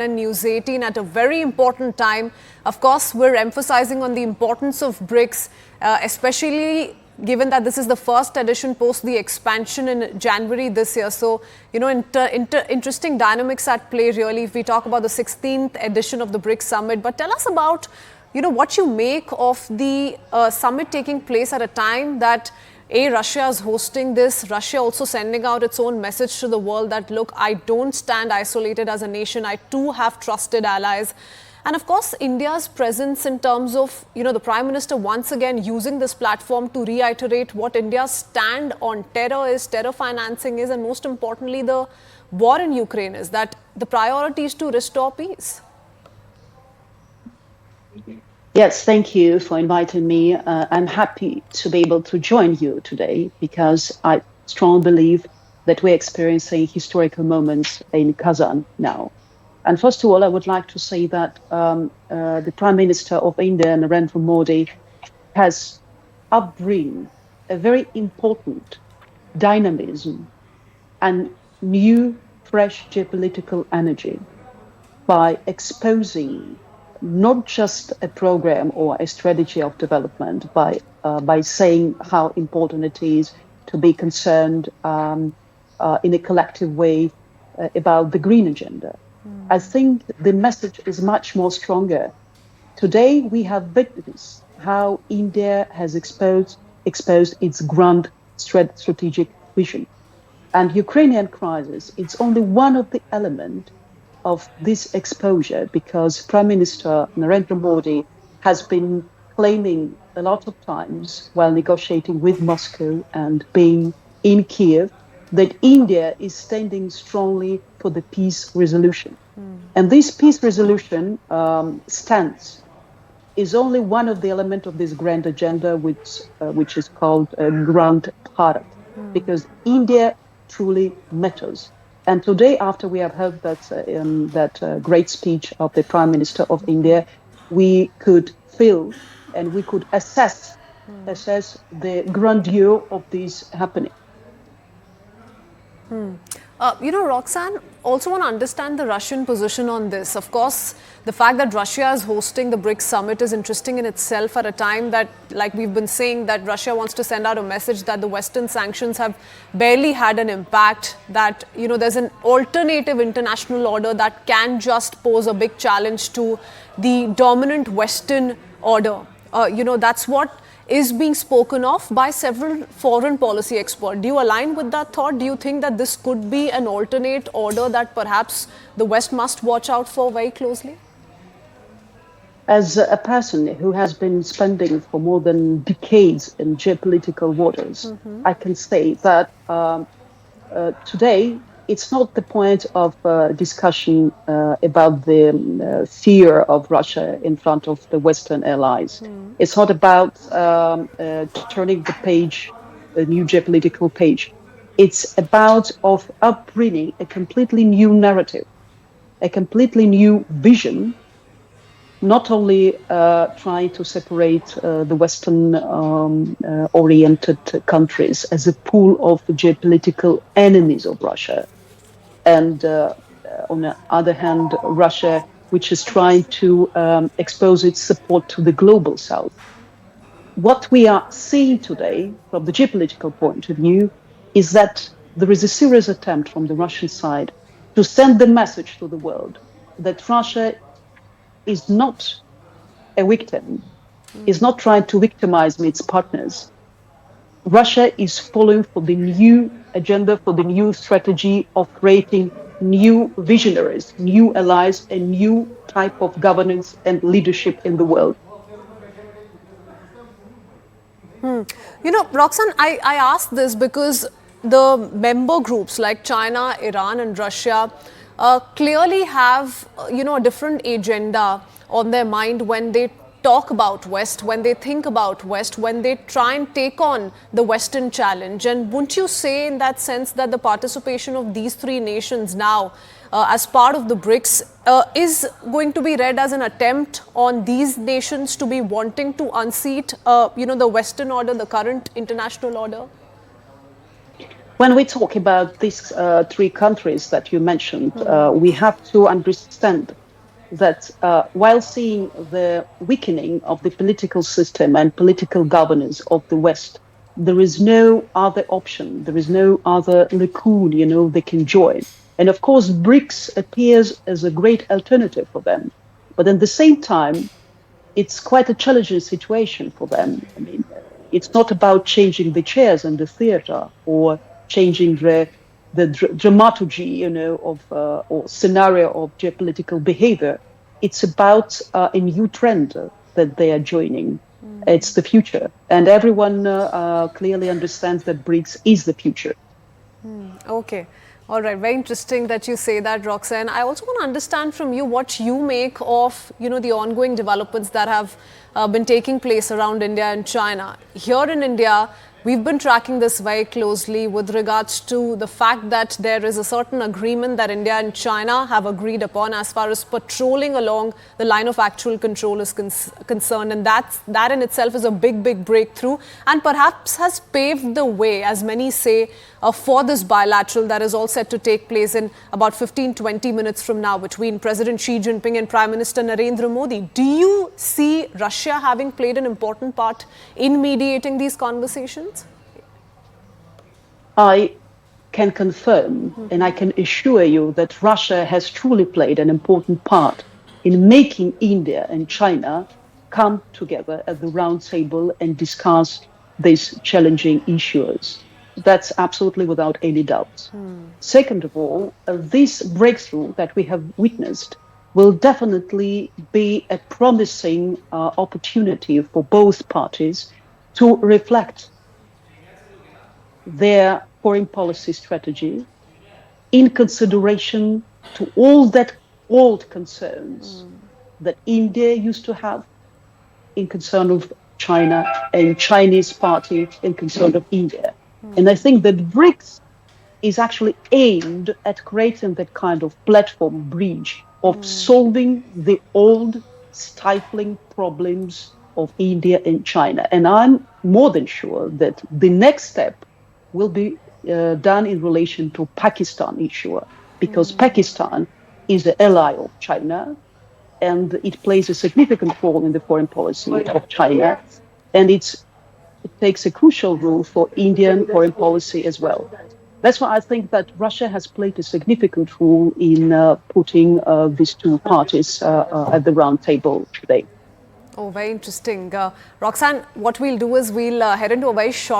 and News 18 at a very important time. Of course, we're emphasizing on the importance of BRICS, especially given that this is the first edition post the expansion in January this year. So, interesting dynamics at play really if we talk about the 16th edition of the BRICS Summit. But tell us about, what you make of the summit taking place at a time that Russia is hosting this, Russia also sending out its own message to the world that, look, I don't stand isolated as a nation. I too have trusted allies. And of course, India's presence in terms of, the Prime Minister once again using this platform to reiterate what India's stand on terror is, terror financing is, and most importantly, the war in Ukraine is, that the priority is to restore peace. Yes, thank you for inviting me. I'm happy to be able to join you today because I strongly believe that we're experiencing historical moments in Kazan now. And first of all, I would like to say that the Prime Minister of India, Narendra Modi, has upbring a very important dynamism and new, fresh geopolitical energy by exposing not just a program or a strategy of development, by saying how important it is to be concerned in a collective way about the green agenda. I think the message is much more stronger. Today, we have witnessed how India has exposed its grand strategic vision. And Ukrainian crisis, it's only one of the elements of this exposure, because Prime Minister Narendra Modi has been claiming a lot of times while negotiating with Moscow and being in Kiev that India is standing strongly for the peace resolution. And this peace resolution stance is only one of the elements of this grand agenda, which is called Grand Bharat, because India truly matters. And today, after we have heard that great speech of the Prime Minister of India, we could feel and we could assess the grandeur of this happening. Roxanne, also want to understand the Russian position on this. Of course, the fact that Russia is hosting the BRICS Summit is interesting in itself at a time that, like we've been saying, that Russia wants to send out a message that the Western sanctions have barely had an impact, that, there's an alternative international order that can just pose a big challenge to the dominant Western order. That's what is being spoken of by several foreign policy experts. Do you align with that thought? Do you think that this could be an alternate order that perhaps the West must watch out for very closely? As a person who has been spending for more than decades in geopolitical waters, I can say that today it's not the point of discussion about the fear of Russia in front of the Western allies. It's not about turning the page, a new geopolitical page. It's about upbringing a completely new narrative, a completely new vision, not only trying to separate the Western-oriented countries as a pool of geopolitical enemies of Russia, and on the other hand, Russia, which is trying to expose its support to the global South. What we are seeing today, from the geopolitical point of view, is that there is a serious attempt from the Russian side to send the message to the world that Russia is not a victim, is not trying to victimize its partners. Russia is following for the new agenda, for the new strategy of creating new visionaries, new allies, a new type of governance and leadership in the world. Roxanne, I asked this because the member groups like China, Iran and Russia clearly have, a different agenda on their mind when they talk about West, when they think about West, when they try and take on the Western challenge. And wouldn't you say in that sense that the participation of these three nations now as part of the BRICS is going to be read as an attempt on these nations to be wanting to unseat, the Western order, the current international order? When we talk about these three countries that you mentioned, we have to understand that while seeing the weakening of the political system and political governance of the West, there is no other option. There is no other lacune, they can join. And of course, BRICS appears as a great alternative for them. But at the same time, it's quite a challenging situation for them. I mean, it's not about changing the chairs in the theater or changing the dramaturgy, of or scenario of geopolitical behavior. It's about a new trend that they are joining. It's the future, and everyone clearly understands that BRICS is the future. Okay. All right. Very interesting that you say that, Roxanne. I also want to understand from you what you make of, the ongoing developments that have been taking place around India and China. Here in India, we've been tracking this very closely with regards to the fact that there is a certain agreement that India and China have agreed upon as far as patrolling along the line of actual control is concerned. And that in itself is a big, big breakthrough and perhaps has paved the way, as many say, for this bilateral that is all set to take place in about 15-20 minutes from now between President Xi Jinping and Prime Minister Narendra Modi. Do you see Russia having played an important part in mediating these conversations? I can confirm and I can assure you that Russia has truly played an important part in making India and China come together at the round table and discuss these challenging issues. That's absolutely without any doubt. Second of all, this breakthrough that we have witnessed will definitely be a promising opportunity for both parties to reflect their foreign policy strategy in consideration to all that old concerns that India used to have in concern of China and Chinese party in concern of India. And I think that BRICS is actually aimed at creating that kind of platform bridge of solving the old stifling problems of India and China. And I'm more than sure that the next step will be done in relation to Pakistan issue, because Pakistan is an ally of China and it plays a significant role in the foreign policy of China. And it takes a crucial role for Indian foreign policy as well. That's why I think that Russia has played a significant role in putting these two parties at the round table today. Oh, very interesting. Roxanne, what we'll do is we'll head into a very short